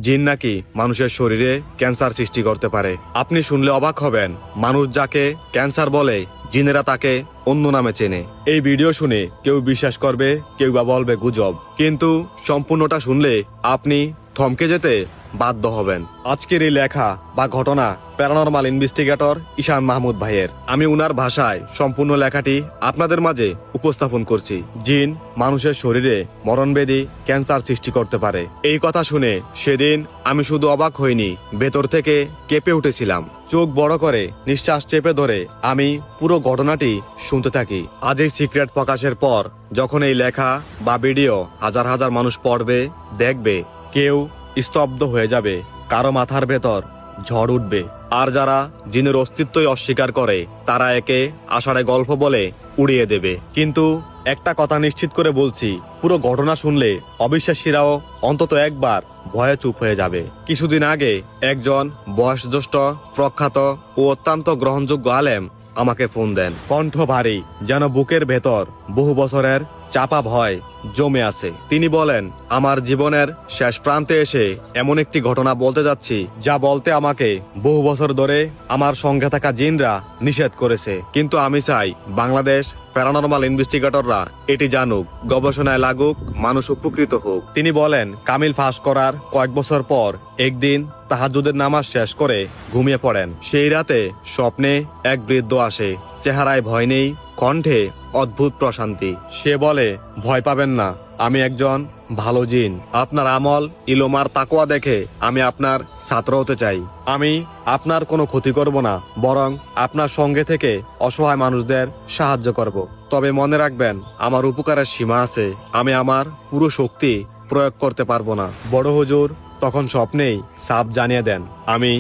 জিন নাকি মানুষের শরীরে ক্যান্সার সৃষ্টি করতে পারে। আপনি শুনলে অবাক হবেন, মানুষ যাকে ক্যান্সার বলে জিনেরা তাকে অন্য নামে চেনে। এই ভিডিও শুনে কেউ বিশ্বাস করবে, কেউ বা বলবে গুজব, কিন্তু সম্পূর্ণটা শুনলে আপনি থমকে যেতে বাধ্য হবেন। আজকের এই লেখা বা ঘটনা প্যারানরমাল ইনভেস্টিগেটর ঈশান মাহমুদ ভাইয়ের। আমি উনার ভাষায় সম্পূর্ণ লেখাটি আপনাদের মাঝে উপস্থাপন করছি। জিন মানুষের শরীরে মরণবেদী ক্যান্সার সৃষ্টি করতে পারে। এই কথা শুনে সেদিন আমি শুধু অবাক হইনি, ভেতর থেকে কেঁপে উঠেছিলাম। চোখ বড় করে নিঃশ্বাস চেপে ধরে আমি পুরো ঘটনাটি শুনতে থাকি। আজ এই সিক্রেট প্রকাশের পর যখন এই লেখা বা ভিডিও হাজার হাজার মানুষ পড়বে, দেখবে, কেউ স্তব্ধ হয়ে যাবে, কারো মাথার ভেতর ঝড় উঠবে। আর যারা জিনের অস্তিত্বই অস্বীকার করে তারা একে আষাঢ়ে গল্প বলে উড়িয়ে দেবে। কিন্তু একটা কথা নিশ্চিত করে বলছি, পুরো ঘটনা শুনলে অবিশ্বাসীরাও অন্তত একবার ভয়ে চুপ হয়ে যাবে। কিছুদিন আগে একজন বয়সজ্যেষ্ঠ, প্রখ্যাত ও অত্যন্ত গ্রহণযোগ্য আলেম আমাকে ফোন দেন। কণ্ঠ ভারী, যেন বুকের ভেতর বহু বছরের চাপা ভয় জমে আছে। তিনি বলেন, আমার জীবনের শেষ প্রান্তে এসে এমন একটি ঘটনা বলতে যাচ্ছি যা বলতে আমাকে বহু বছর ধরে আমার সঙ্গে থাকা জিনরা নিষেধ করেছে। কিন্তু আমি চাই বাংলাদেশ প্যারানরমাল ইনভেস্টিগেটররা এটি জানুক, গবেষণায় লাগুক, মানুষ উপকৃত হোক। তিনি বলেন, কামিল ফাঁস করার কয়েক বছর পর একদিন তাহাজ্জুদের নামাজ শেষ করে ঘুমিয়ে পড়েন। সেই রাতে স্বপ্নে এক বৃদ্ধ আসে। চেহারায় ভয় নেই, কণ্ঠে অদ্ভুত প্রশান্তি। সে বলে, ভয় পাবেন না, আমি একজন ভালো জিন। আপনার আমল, ইলমার তাকওয়া দেখে আমি আপনার ছাত্র হতে চাই। আমি আপনার কোনো ক্ষতি করব না, বরং আপনার সঙ্গে থেকে অসহায় মানুষদের সাহায্য করব। তবে মনে রাখবেন, আমার উপকারের সীমা আছে। আমি আমার পুরো শক্তি প্রয়োগ করতে পারবো না। বড় হুজুর তখন স্বপ্নেই সাফ জানিয়ে দেন, আমি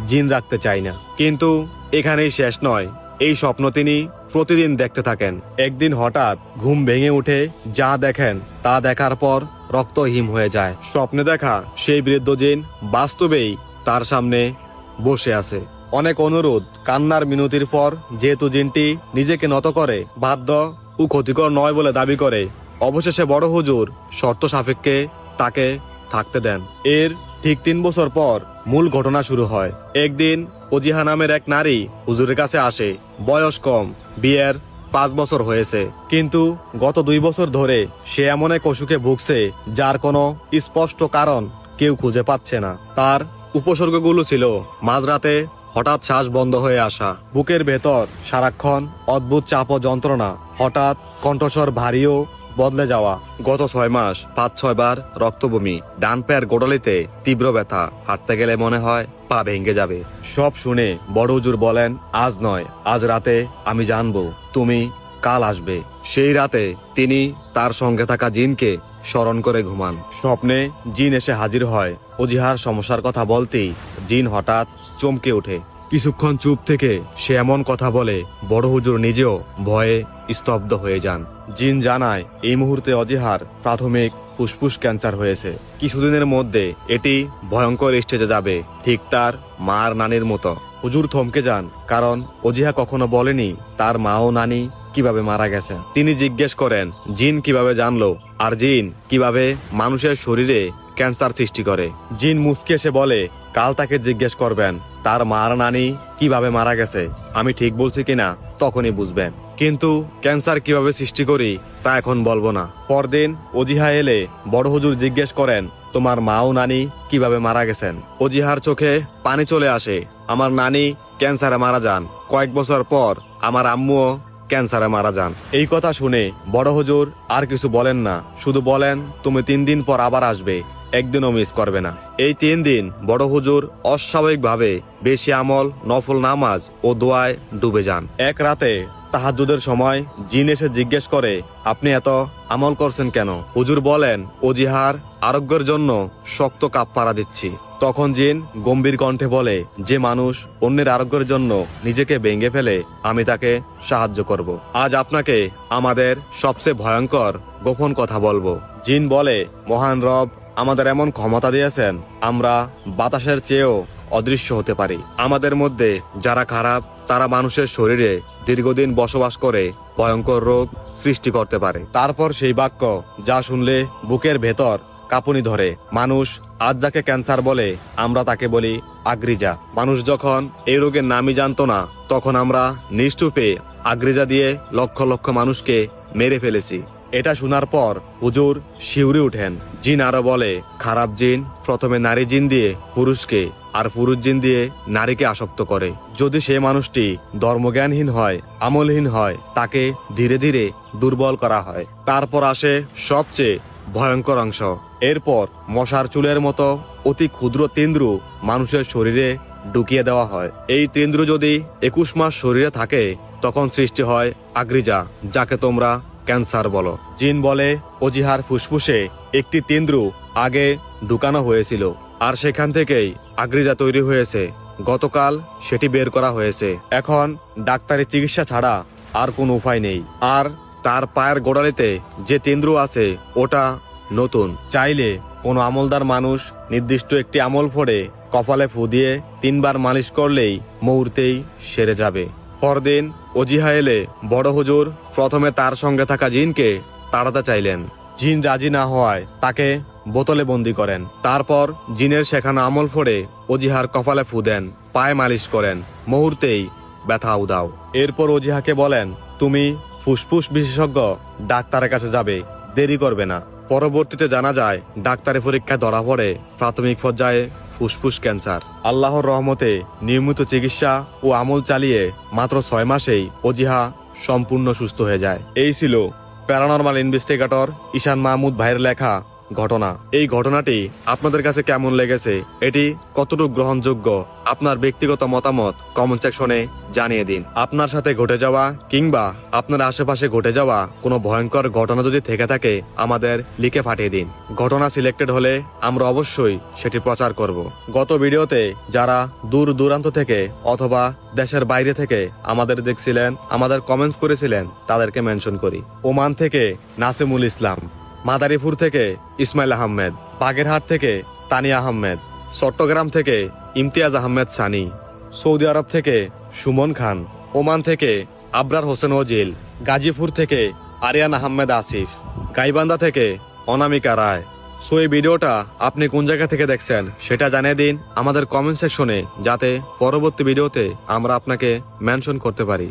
জিন রাখতে চাই না। কিন্তু এখানেই শেষ নয়। এই স্বপ্ন তিনি প্রতিদিন দেখতে থাকেন। একদিন হঠাৎ ঘুম ভেঙে উঠে যা দেখেন তা দেখার পর রক্ত হিম হয়ে যায়। স্বপ্নে দেখা সেই বৃদ্ধ জিন বাস্তবেই তার সামনে বসে আছে। অনেক অনুরোধ, কান্নার মিনতির পর যেহেতু জিনটি নিজেকে নত করে, বাধ্য ও ক্ষতিকর নয় বলে দাবি করে, অবশেষে বড় হুজুর শর্ত সাপেক্ষে তাকে থাকতে দেন। এর ঠিক 3 বছর পর মূল ঘটনা শুরু হয়। একদিন অজিহা নামের এক নারী হুজুরের কাছে আসে। বয়স কম, বিয়ের 5 বছর হয়েছে, কিন্তু গত 2 বছর ধরে সে এমন এক অসুখে ভুগছে যার কোনো স্পষ্ট কারণ কেউ খুঁজে পাচ্ছে না। তার উপসর্গগুলো ছিল মাঝরাতে হঠাৎ শ্বাস বন্ধ হয়ে আসা, বুকের ভেতর সারাক্ষণ অদ্ভুত চাপ ও যন্ত্রণা, হঠাৎ কণ্ঠস্বর ভারী ও বদলে যাওয়া, গত 6 মাস 5-6 বার রক্তবমি, ডান পায়ের গোড়ালিতে তীব্র ব্যথা, হাঁটতে গেলে মনে হয় পা ভেঙে যাবে। সব শুনে বড় হুজুর বলেন, আজ নয়, আজ রাতে আমি জানবো, তুমি কাল আসবে। সেই রাতে তিনি তার সঙ্গে থাকা জিনকে স্মরণ করে ঘুমান। স্বপ্নে জিন এসে হাজির হয়। অজিহার সমস্যার কথা বলতেই জিন হঠাৎ চমকে ওঠে। কিছুক্ষণ চুপ থেকে সে এমন কথা বলে, বড় হুজুর নিজেও ভয়ে স্তব্ধ হয়ে যান। জিন জানায়, এই মুহূর্তে অজিহার প্রাথমিক ফুসফুস ক্যান্সার হয়েছে। কিছুদিনের মধ্যে এটি ভয়ঙ্কর স্টেজে যাবে, ঠিক তার মার নানির মতো। হুজুর থমকে যান, কারণ অজিহা কখনো বলেনি তার মা ও নানি কিভাবে মারা গেছে। তিনি জিজ্ঞেস করেন, জিন কিভাবে জানলো, আর জিন কিভাবে মানুষের শরীরে ক্যান্সার সৃষ্টি করে। জিন মুচকে এসে বলে, কাল তাকে জিজ্ঞেস করবেন তার মার নানি কিভাবে মারা গেছে। আমি ঠিক বলছি কিনা তখনই বুঝবেন। কিন্তু ক্যান্সার কিভাবে সৃষ্টি করি তা এখন বলবো না। পরদিন অজিহা এলে বড় হুজুর জিজ্ঞেস করেন, তোমার মা ও নানি কিভাবে মারা গেছেন। অজিহার চোখে পানি চলে আসে। আমার নানি ক্যান্সারে মারা যান, কয়েক বছর পর আমার আম্মুও ক্যান্সারে মারা যান। এই কথা শুনে বড় হুজুর আর কিছু বলেন না, শুধু বলেন, তুমি 3 দিন পর আবার আসবে, একদিনও মিস করবে না। এই 3 দিন বড় হুজুর অস্বাভাবিকভাবে বেশি আমল, নফল নামাজ ও দোয়ায় ডুবে যান। এক রাতে তাহাজ্জুদের সময় জিন এসে জিজ্ঞেস করে, আপনি এত আমল করছেন কেন? হুজুর বলেন, অজিহার আরোগ্যের জন্য শক্ত কাফফারা দিচ্ছি। তখন জিন গম্ভীর কণ্ঠে বলে, যে মানুষ অন্যের আরোগ্যের জন্য নিজেকে ভেঙে ফেলে, আমি তাকে সাহায্য করব। আজ আপনাকে আমাদের সবচেয়ে ভয়ঙ্কর গোপন কথা বলবো। জিন বলে, মহান রব আমাদের এমন ক্ষমতা দিয়েছেন, আমরা বাতাসের চেয়েও অদৃশ্য হতে পারি। আমাদের মধ্যে যারা খারাপ তারা মানুষের শরীরে দীর্ঘদিন বসবাস করে ভয়ঙ্কর রোগ সৃষ্টি করতে পারে। তারপর সেই বাক্য যা শুনলে বুকের ভেতর কাঁপুনি ধরে। মানুষ আজ যাকে ক্যান্সার বলে আমরা তাকে বলি আগ্রিজা। মানুষ যখন এই রোগের নামই জানতো না তখন আমরা নিষ্ঠুপে আগ্রিজা দিয়ে লক্ষ লক্ষ মানুষকে মেরে ফেলেছি। এটা শোনার পর হুজুর শিউরে উঠেন। জিন আরো বলে, খারাপ জিন প্রথমে নারী জিন দিয়ে পুরুষকে আর পুরুষ জিন দিয়ে নারীকে আসক্ত করে। যদি সে মানুষটি ধর্মজ্ঞানহীন হয়, আমলহীন হয়, তাকে ধীরে ধীরে দুর্বল করা হয়। তারপর আসে সবচেয়ে ভয়ঙ্কর অংশ। এরপর মশার চুলের মতো অতি ক্ষুদ্র তেন্দ্রু মানুষের শরীরে ঢুকিয়ে দেওয়া হয়। এই তেন্দ্রু যদি 21 মাস শরীরে থাকে তখন সৃষ্টি হয় আগ্রিজা, যাকে তোমরা ক্যান্সার বলো। জিন বলে, অজিহার ফুসফুসে একটি তেন্দ্রু আগে ঢুকানো হয়েছিল আর সেখান থেকেই আগ্রিজা তৈরি হয়েছে। গতকাল সেটি বের করা হয়েছে। এখন ডাক্তারি চিকিৎসা ছাড়া আর কোনো উপায় নেই। আর তার পায়ের গোড়ালিতে যে তেন্দ্রু আছে ওটা নতুন। চাইলে কোনো আমলদার মানুষ নির্দিষ্ট একটি আমল ফোড়ে কপালে ফু দিয়ে 3 বার মালিশ করলেই মুহূর্তেই সেরে যাবে। পরদিন অজিহা এলে বড় হুজুর প্রথমে তার সঙ্গে থাকা জিনকে তাড়াতে চাইলেন। জিন রাজি না হওয়ায় তাকে বোতলে বন্দি করেন। তারপর জিনের শেখানো আমল ফোড়ে অজিহার কপালে ফু দেন, পায়ে মালিশ করেন, মুহূর্তেই ব্যথা উদাও। এরপর অজিহাকে বলেন, তুমি ফুসফুস বিশেষজ্ঞ ডাক্তারের কাছে যাবে, দেরি করবে না। পরবর্তীতে জানা যায় ডাক্তারি পরীক্ষায় ধরা পড়ে প্রাথমিক পর্যায়ে ফুসফুস ক্যান্সার। আল্লাহর রহমতে নিয়মিত চিকিৎসা ও আমল চালিয়ে মাত্র 6 মাসেই অজিহা সম্পূর্ণ সুস্থ হয়ে যায়। এই ছিল প্যারানরমাল ইনভেস্টিগেটর ঈশান মাহমুদ ভাইয়ের লেখা ঘটনা। এই ঘটনাটি আপনাদের কাছে কেমন লেগেছে, এটি কতটুকু গ্রহণযোগ্য, আপনার ব্যক্তিগত মতামত কমেন্ট সেকশনে জানিয়ে দিন। আপনার সাথে ঘটে যাওয়া কিংবা আপনার আশেপাশে ঘটে যাওয়া কোনো ভয়ঙ্কর ঘটনা যদি থেকে থাকে আমাদের লিখে পাঠিয়ে দিন। ঘটনা সিলেক্টেড হলে আমরা অবশ্যই সেটি প্রচার করব। গত ভিডিওতে যারা দূর দূরান্ত থেকে অথবা দেশের বাইরে থেকে আমাদের দেখছিলেন, আমাদের কমেন্টস করেছিলেন, তাদেরকে মেনশন করি। ওমান থেকে নাসিমুল ইসলাম, মাদারীপুর থেকে ইসমাইল আহমেদ, বাগেরহাট থেকে তানিয়া আহমেদ, চট্টগ্রাম থেকে ইমতিয়াজ আহমেদ সানি, সৌদি আরব থেকে সুমন খান, ওমান থেকে আবরার হোসেন ওজিল, গাজীপুর থেকে আরিয়ান আহমেদ আসিফ, গাইবান্ধা থেকে অনামিকা রায়। সো এই ভিডিওটা আপনি কোন জায়গা থেকে দেখছেন সেটা জানিয়ে দিন আমাদের কমেন্ট সেকশনে, যাতে পরবর্তী ভিডিওতে আমরা আপনাকে মেনশন করতে পারি।